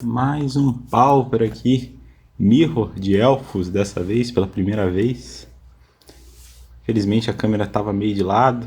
Mais um Pauper aqui, Mirror de Elfos, dessa vez, pela primeira vez. Felizmente a câmera estava meio de lado,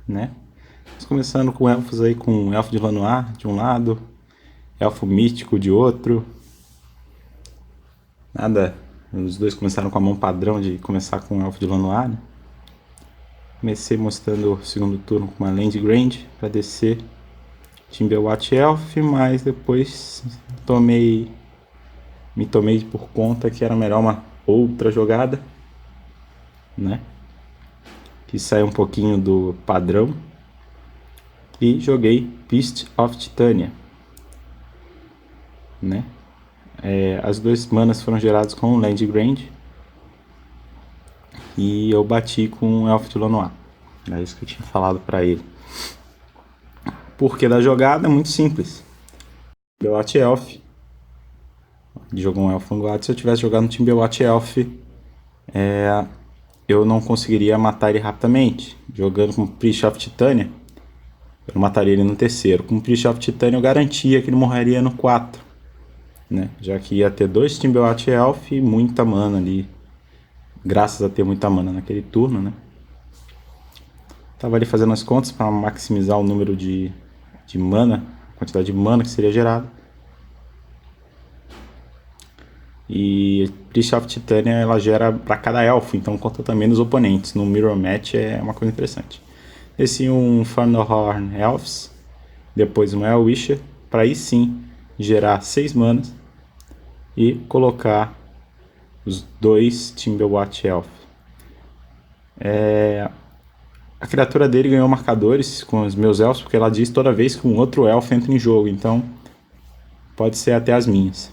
né? Mas começando com elfos aí, com Elfo de Lanoir de um lado, Elfo Místico de outro. Nada, os dois começaram com a mão padrão de começar com o Elfo de Lanoir, né? Comecei mostrando o segundo turno com uma Land Grand para descer Timberwatch Elf, mas depois me tomei por conta que era melhor uma outra jogada, né? Que sai um pouquinho do padrão, e joguei Beast of Titania, né? As duas manas foram geradas com Land Grand e eu bati com o Elf de Lanoir. É isso que eu tinha falado para ele. Porque da jogada é muito simples. Timberwatch Elf, jogou um Elf Vanguard. Se eu tivesse jogado no Timberwatch Elf, eu não conseguiria matar ele rapidamente. Jogando com Priest of Titania, eu mataria ele no terceiro. Com Priest of Titania eu garantia que ele morreria no 4, né? Já que ia ter dois Timberwatch Elf e muita mana ali. Graças a ter muita mana naquele turno, né? Tava ali fazendo as contas para maximizar o número de mana, a quantidade de mana que seria gerada. E Priest of Titania ela gera para cada elfo, então conta também nos oponentes. No Mirror Match é uma coisa interessante. Desci um Thunderhorn Elves, depois um Elwisher, para aí sim gerar 6 manas e colocar os dois Timberwatch Elf. A criatura dele ganhou marcadores com os meus elfos, porque ela diz toda vez que um outro elfo entra em jogo, então pode ser até as minhas.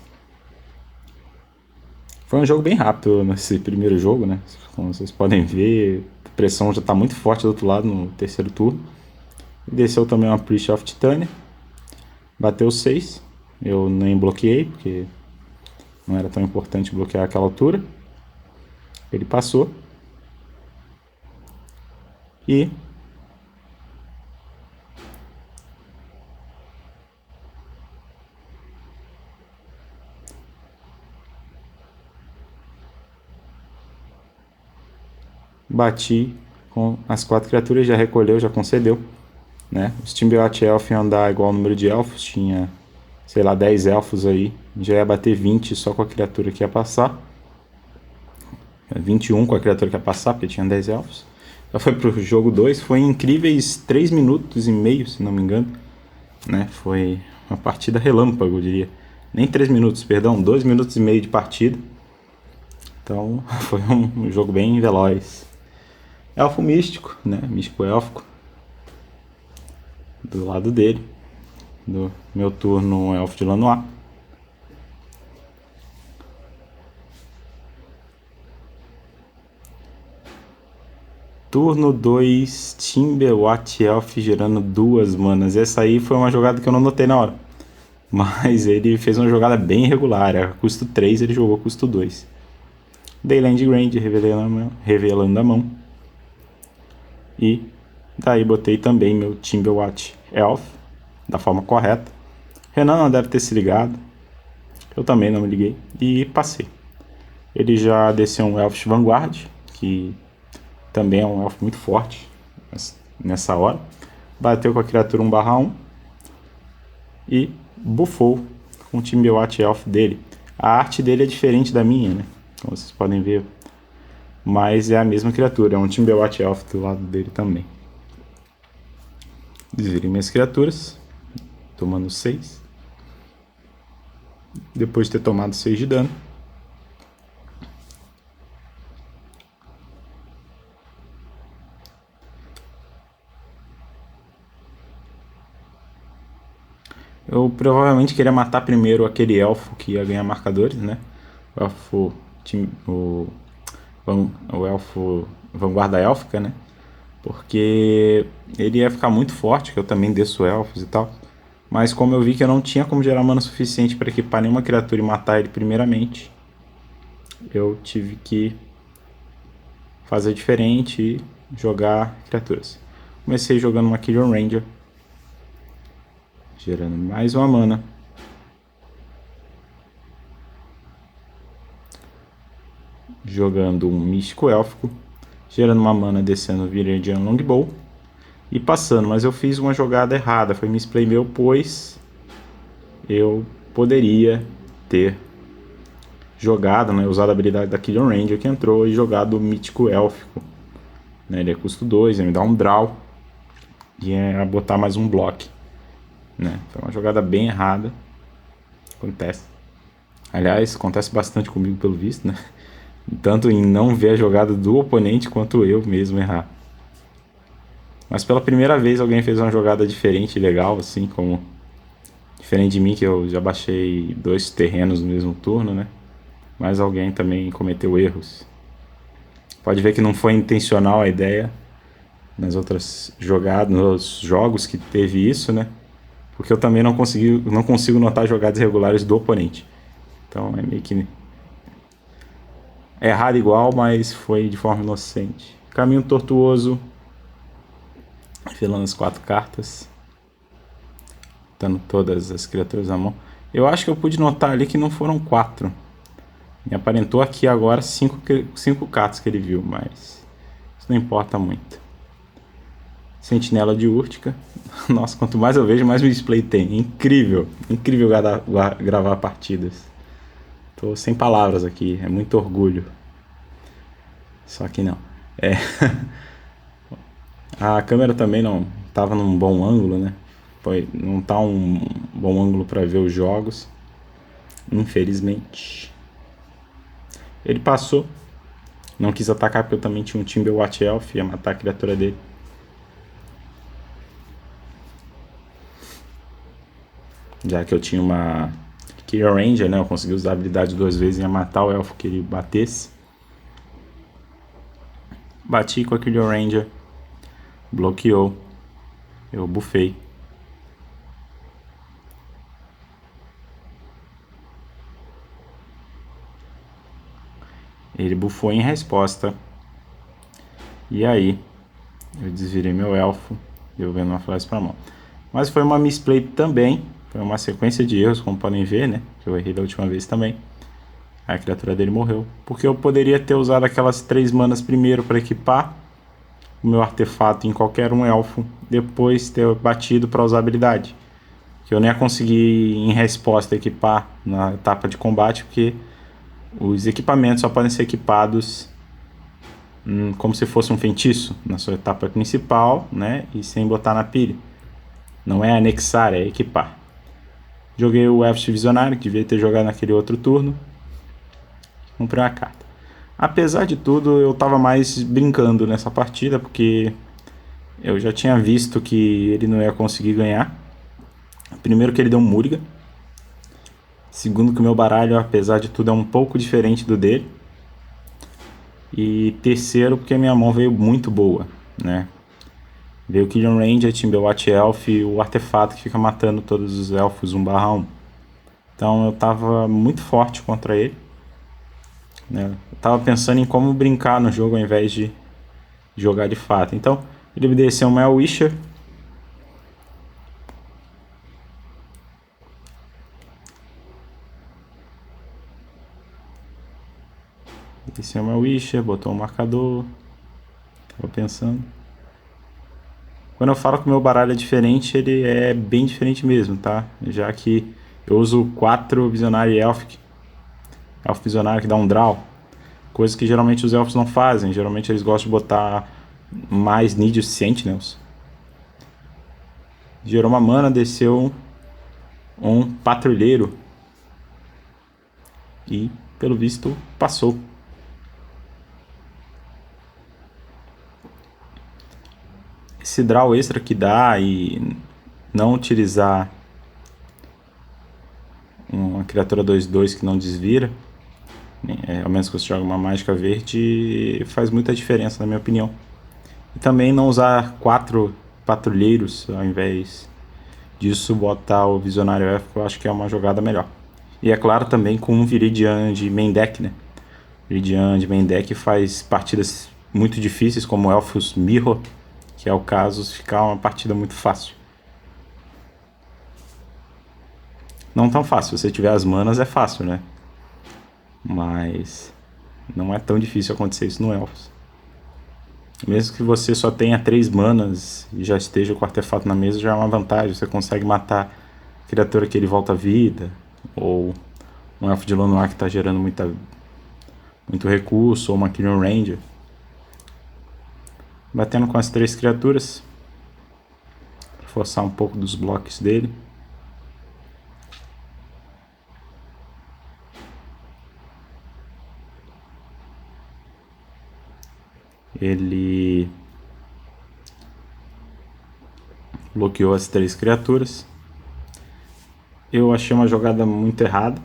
Foi um jogo bem rápido nesse primeiro jogo, né? Como vocês podem ver, a pressão já está muito forte do outro lado no terceiro turno. Desceu também uma Priest of Titania, bateu 6. Eu nem bloqueei, porque não era tão importante bloquear aquela altura. Ele passou. E bati com as 4 criaturas, já recolheu, já concedeu, né? Os Timberwatch Elf iam andar igual ao número de elfos, tinha, sei lá, 10 elfos aí, já ia bater 20 só com a criatura que ia passar. 21 com a criatura que ia passar, porque tinha 10 elfos. Já foi pro jogo 2, foi em incríveis 3 minutos e meio, se não me engano, né? Foi uma partida relâmpago, eu diria. Nem 3 minutos, perdão, 2 minutos e meio de partida. Então foi um jogo bem veloz. Elfo místico, né? Místico élfico. Do lado dele. Do meu turno, Elfo de Lanoir. Turno 2, Timberwatch Elf gerando 2 manas. Essa aí foi uma jogada que eu não notei na hora. Mas ele fez uma jogada bem irregular. A custo 3 ele jogou custo 2. Dei Land Grand revelando a mão. E daí botei também meu Timberwatch Elf da forma correta. Renan não deve ter se ligado. Eu também não me liguei. E passei. Ele já desceu um Elfish Vanguard, que também é um elfo muito forte nessa hora. Bateu com a criatura 1/1 e buffou com o Timberwatch Elf dele. A arte dele é diferente da minha, né? Como vocês podem ver. Mas é a mesma criatura, é um Timberwatch Elf do lado dele também. Desvirei minhas criaturas, tomando 6. Depois de ter tomado 6 de dano. Eu provavelmente queria matar primeiro aquele elfo que ia ganhar marcadores, né? O elfo. O elfo vanguarda élfica, né? Porque ele ia ficar muito forte, que eu também desço elfos e tal. Mas como eu vi que eu não tinha como gerar mana suficiente para equipar nenhuma criatura e matar ele primeiramente, eu tive que fazer diferente e jogar criaturas. Comecei jogando uma Killian Ranger, gerando mais uma mana. jogando um místico élfico, gerando uma mana, descendo o Viridian Longbow e passando, mas eu fiz uma jogada errada, foi misplay meu, pois eu poderia ter jogado, né, usado a habilidade da Killian Ranger que entrou e jogado o mítico élfico, né, ele é custo 2, ele me dá um draw e é botar mais um block, né, foi uma jogada bem errada, acontece. Aliás, acontece bastante comigo pelo visto, né, tanto em não ver a jogada do oponente quanto eu mesmo errar. Mas pela primeira vez alguém fez uma jogada diferente e legal, assim, como diferente de mim, que eu já baixei 2 terrenos no mesmo turno, né? Mas alguém também cometeu erros. Pode ver que não foi intencional a ideia nas outras jogadas, nos jogos que teve isso, né? Porque eu também não consigo notar jogadas irregulares do oponente. Então é meio que é errado igual, mas foi de forma inocente. Caminho tortuoso, filando as 4 cartas, dando todas as criaturas na mão. Eu acho que eu pude notar ali que não foram 4. Me aparentou aqui agora 5 cartas que ele viu, mas isso não importa muito. Sentinela de Úrtica. Nossa, quanto mais eu vejo, mais o display tem. Incrível, incrível gravar partidas. Tô sem palavras aqui, é muito orgulho. Só que não. A câmera também não tava num bom ângulo, né? Não tá um bom ângulo para ver os jogos, infelizmente. Ele passou, não quis atacar porque eu também tinha um Timberwatch Elf, ia matar a criatura dele. Já que eu tinha uma Killian Ranger, né? Eu consegui usar a habilidade 2 vezes e ia matar o elfo que ele batesse. Bati com a Killian Ranger, bloqueou, eu bufei. Ele bufou em resposta. E aí, eu desvirei meu elfo, devolvendo uma flash pra mão. Mas foi uma misplay também, foi uma sequência de erros, como podem ver, né? Que eu errei da última vez também. A criatura dele morreu. Porque eu poderia ter usado aquelas 3 manas primeiro para equipar o meu artefato em qualquer um elfo, depois ter batido para usar habilidade. Que eu nem ia conseguir em resposta equipar na etapa de combate, porque os equipamentos só podem ser equipados como se fosse um feitiço na sua etapa principal, né? E sem botar na pilha. Não é anexar, é equipar. Joguei o Elf Visionário, que devia ter jogado naquele outro turno. Comprei uma carta. Apesar de tudo, eu tava mais brincando nessa partida, porque eu já tinha visto que ele não ia conseguir ganhar. Primeiro que ele deu um Mulligan. Segundo que o meu baralho, apesar de tudo, é um pouco diferente do dele. E terceiro porque a minha mão veio muito boa, né? Veio o Killian Ranger, Timberwatch Elf e o artefato que fica matando todos os elfos 1/1. Então eu tava muito forte contra ele, né? Eu tava pensando em como brincar no jogo ao invés de jogar de fato. Então ele me desceu uma Wisher. Desceu uma Wisher, botou um marcador. Tava pensando. Quando eu falo que o meu baralho é diferente, ele é bem diferente mesmo, tá? Já que eu uso 4 Visionário Elf Visionário que dá um draw. Coisa que geralmente os elfos não fazem. Geralmente eles gostam de botar mais Need Sentinels. Gerou uma mana, desceu um patrulheiro. E, pelo visto, passou. Esse draw extra que dá e não utilizar uma criatura 2/2 que não desvira, ao menos que você jogue uma mágica verde, faz muita diferença na minha opinião. E também não usar 4 patrulheiros ao invés disso, botar o Visionário Elf, eu acho que é uma jogada melhor. E é claro também com um Viridian de main deck, né? Viridian de main deck faz partidas muito difíceis, como Elfos Mirror, que é o caso, ficar uma partida muito fácil. Não tão fácil, se você tiver as manas é fácil, né? Mas Não é tão difícil acontecer isso no Elfos. Mesmo que você só tenha 3 manas e já esteja com o artefato na mesa, já é uma vantagem. Você consegue matar a criatura que ele volta à vida, ou um Elfo de Lanoir que está gerando muito recurso, ou uma Killing Ranger. Batendo com as 3 criaturas, forçar um pouco dos blocos dele. Ele bloqueou as 3 criaturas. Eu achei uma jogada muito errada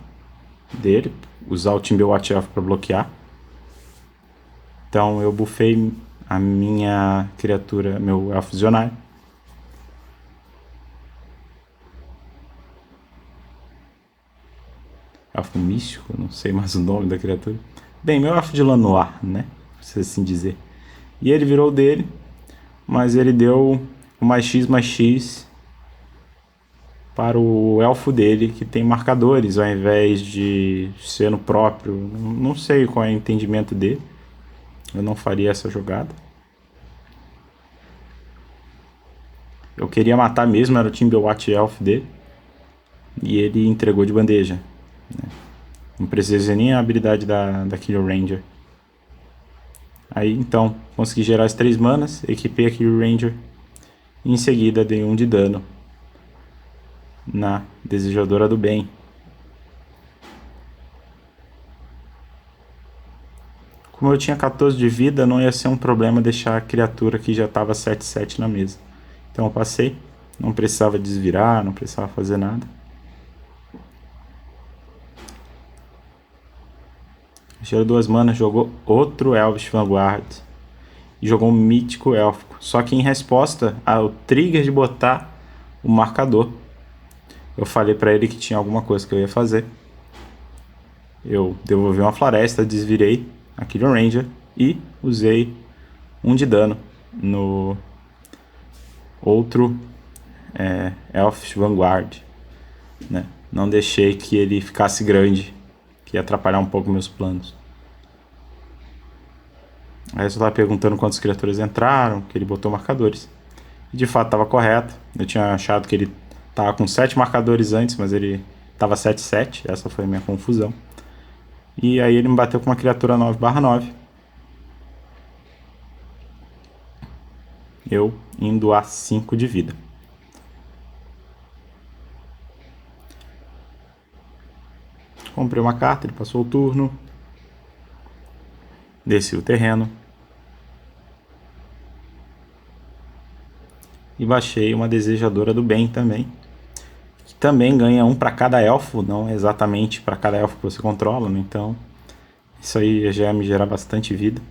dele, usar o Timber Watch Elf para bloquear. Então eu buffei a minha criatura, meu Elfo Visionário. Elfo Místico, não sei mais o nome da criatura. Bem, meu Elfo de Lanoir, né? Se assim dizer. E ele virou dele, mas ele deu o mais X para o elfo dele, que tem marcadores, ao invés de ser no próprio. Não sei qual é o entendimento dele. Eu não faria essa jogada. Eu queria matar mesmo, era o Timberwatch Elf dele. E ele entregou de bandeja. Não precisei nem a habilidade da Killer Ranger. Aí então, consegui gerar as 3 manas, equipei a Killer Ranger. E em seguida dei 1 de dano na Desejadora do Bem. Como eu tinha 14 de vida, não ia ser um problema deixar a criatura que já estava 7/7 na mesa. Então eu passei, não precisava desvirar, não precisava fazer nada. Gerou 2 manas, jogou outro Elvish Vanguard. E jogou um mítico élfico. Só que em resposta ao trigger de botar o marcador, eu falei pra ele que tinha alguma coisa que eu ia fazer. Eu devolvi uma floresta, desvirei a Killer Ranger e usei 1 de dano no outro Elfish Vanguard, né? Não deixei que ele ficasse grande, que ia atrapalhar um pouco meus planos. Aí eu tava perguntando quantas criaturas entraram, que ele botou marcadores. E de fato estava correto. Eu tinha achado que ele tava com 7 marcadores antes, mas ele tava 7/7. Essa foi a minha confusão. E aí ele me bateu com uma criatura 9/9. Eu indo a 5 de vida. Comprei uma carta, ele passou o turno. Desci o terreno. E baixei uma Desejadora do Bem também. Que também ganha 1 para cada elfo, não exatamente para cada elfo que você controla, né? Então isso aí já ia me gerar bastante vida.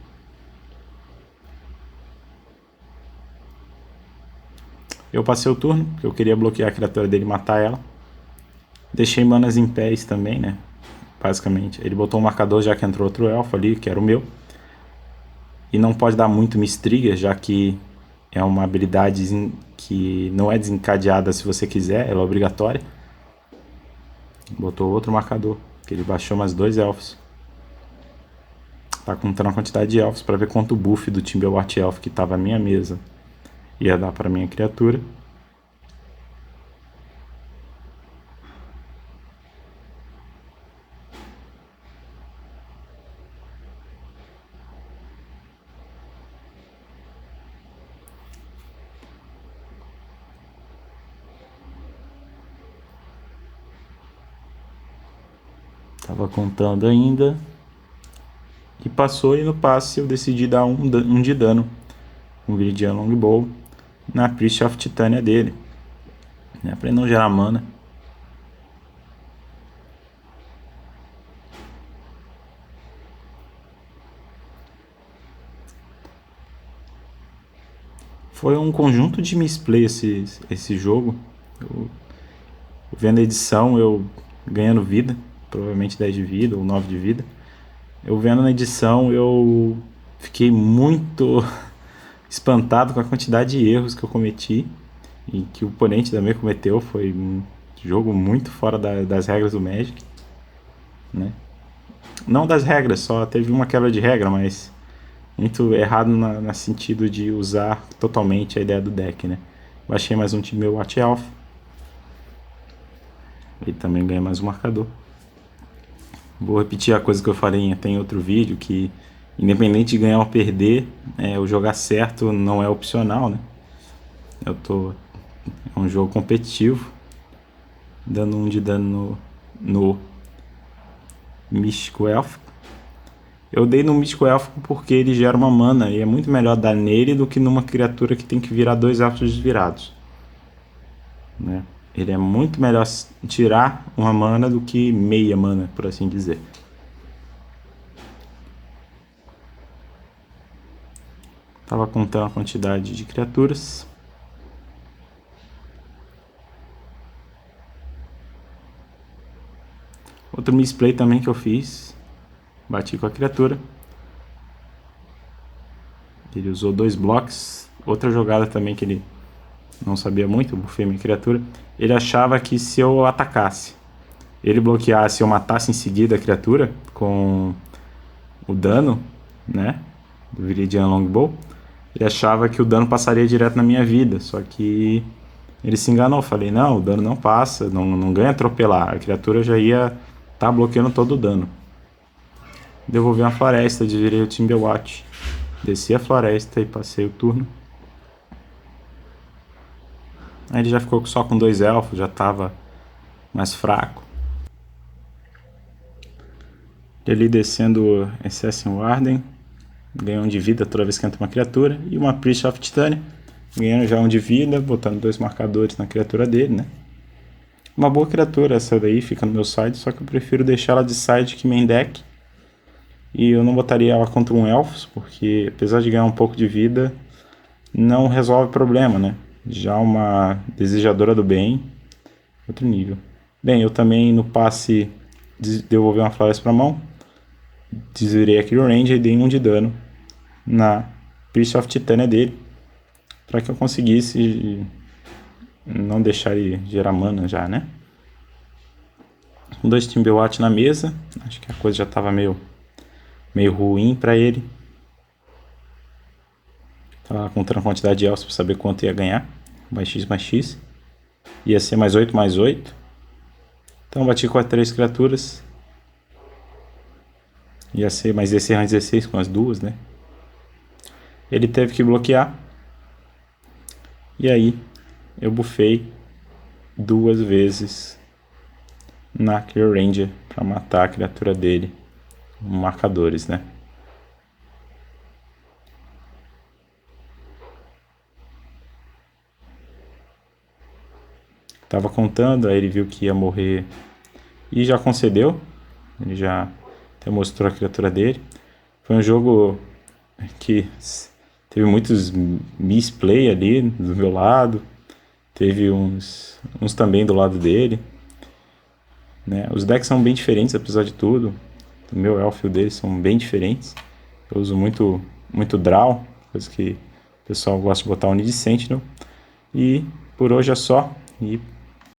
Eu passei o turno, porque eu queria bloquear a criatura dele e matar ela. Deixei manas em pés também, né? Basicamente. Ele botou um marcador já que entrou outro elfo ali, que era o meu. E não pode dar muito Miss-Trigger, já que é uma habilidade que não é desencadeada se você quiser, ela é obrigatória. Botou outro marcador, que ele baixou mais 2 elfos. Tá contando a quantidade de elfos para ver quanto buff do Timberwatch Elf que tava na minha mesa ia dar para minha criatura. Tava contando ainda. E passou, e no passe eu decidi dar 1 de dano com Viridian Longbow na Priest of Titânia dele, né, para não gerar mana. Foi um conjunto de misplay esse jogo. Eu vendo a edição, eu ganhando vida, provavelmente 10 de vida ou 9 de vida. Eu vendo na edição, eu fiquei muito espantado com a quantidade de erros que eu cometi e que o oponente também cometeu. Foi um jogo muito fora das regras do Magic, né? Não das regras, só teve uma quebra de regra, mas muito errado no sentido de usar totalmente a ideia do deck, né? Baixei mais um time meu Watch Elf. Ele também ganha mais um marcador. Vou repetir a coisa que eu falei tem outro vídeo, que independente de ganhar ou perder, o jogar certo não é opcional, né? É um jogo competitivo, dando 1 de dano no Místico Élfico. Eu dei no Místico Élfico porque ele gera uma mana e é muito melhor dar nele do que numa criatura que tem que virar 2 elfos desvirados, né? Ele é muito melhor tirar uma mana do que meia mana, por assim dizer. Tava contando a quantidade de criaturas. Outro misplay também que eu fiz. Bati com a criatura. Ele usou 2 blocos. Outra jogada também que ele não sabia muito, eu bufei minha criatura. Ele achava que se eu atacasse, ele bloqueasse e eu matasse em seguida a criatura com o dano, né, do Viridian Longbow, ele achava que o dano passaria direto na minha vida, só que ele se enganou. Falei, não, o dano não passa, não ganha atropelar, a criatura já ia estar bloqueando todo o dano. Devolvi uma floresta, virei o Timberwatch, desci a floresta e passei o turno. Aí ele já ficou só com 2 elfos, já estava mais fraco. Ele descendo Assassin Warden, ganhou 1 de vida toda vez que entra uma criatura, e uma Priest of Titânia, ganhando já 1 de vida, botando 2 marcadores na criatura dele, né? Uma boa criatura essa daí, fica no meu side, só que eu prefiro deixar ela de side que main deck. E eu não botaria ela contra um Elfos, porque apesar de ganhar um pouco de vida, não resolve o problema, né? Já uma Desejadora do Bem, outro nível. Bem, eu também no passe devolvi uma floresta para mão, desvirei aquele range e dei 1 de dano na Priest of Titânia dele, para que eu conseguisse não deixar ele gerar mana já, né? 2 Timberwatch na mesa, acho que a coisa já estava meio ruim para ele. Tava contando a quantidade de elfos para saber quanto ia ganhar. Mais X. Ia ser mais 8. Então bati com as 3 criaturas. Ia ser mais 16 com as duas, né? Ele teve que bloquear. E aí eu bufei 2 vezes na Clear Ranger para matar a criatura dele. Marcadores, né? Tava contando, aí ele viu que ia morrer e já concedeu. Ele já até mostrou a criatura dele. Foi um jogo que teve muitos misplay ali do meu lado. Teve uns também do lado dele, né? Os decks são bem diferentes, apesar de tudo. O meu elf e o dele são bem diferentes. Eu uso muito draw, coisa que o pessoal gosta de botar Unid Sentinel. E por hoje é só. E